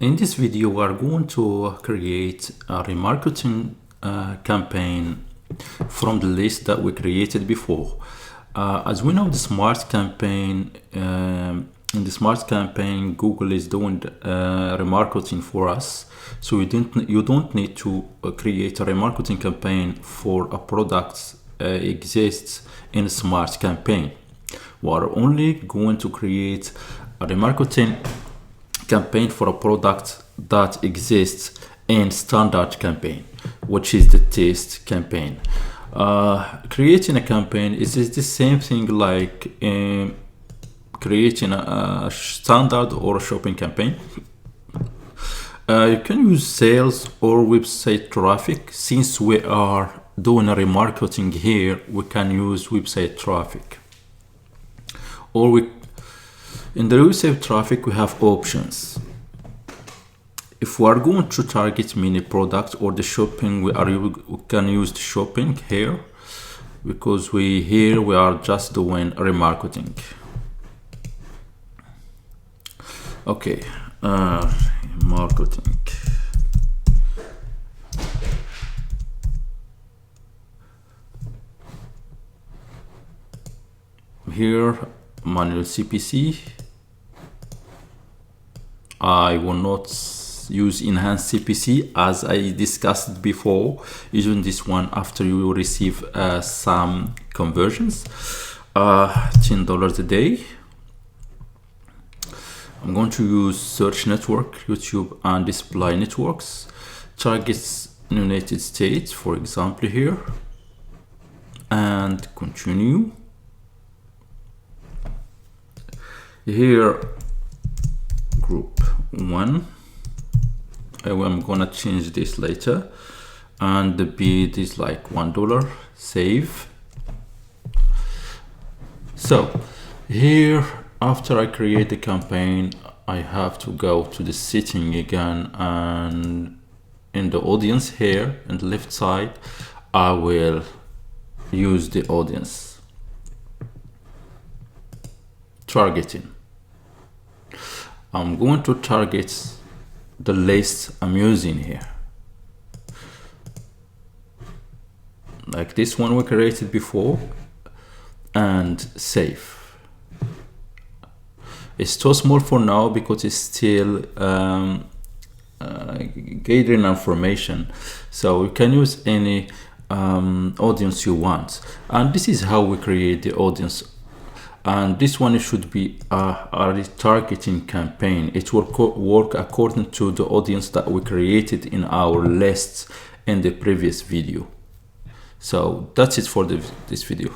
In this video, we are going to create a remarketing campaign from the list that we created before. As we know, the smart campaign, in the smart campaign, Google is doing remarketing for us. So you don't need to create a remarketing campaign for a product exists in a smart campaign. We are only going to create a remarketing campaign for a product that exists in standard campaign, which is the test campaign. Creating a campaign is the same thing like creating a standard or a shopping campaign. You can use sales or website traffic. Since we are doing a remarketing here, we can use website traffic. In the website traffic, we have options. If we are going to target many products or the shopping, we can use the shopping here, because we are just doing remarketing. Okay, marketing. Here, manual CPC. I will not use enhanced CPC as I discussed before, using this one after you receive some conversions. $10 a day. I'm going to use search network, YouTube and display networks. Targets United States, for example, here, and continue. Here, group 1. I'm gonna change this later, and the bid is like $1. Save. So here, after I create the campaign, I have to go to the setting again, and in the audience here on the left side, I will use the audience targeting. I'm going to target the list I'm using here, like this one we created before, and save. It's too small for now because it's still gathering information, so you can use any audience you want. And this is how we create the audience. And this one should be a retargeting campaign. It will work according to the audience that we created in our lists in the previous video. So that's it for this video.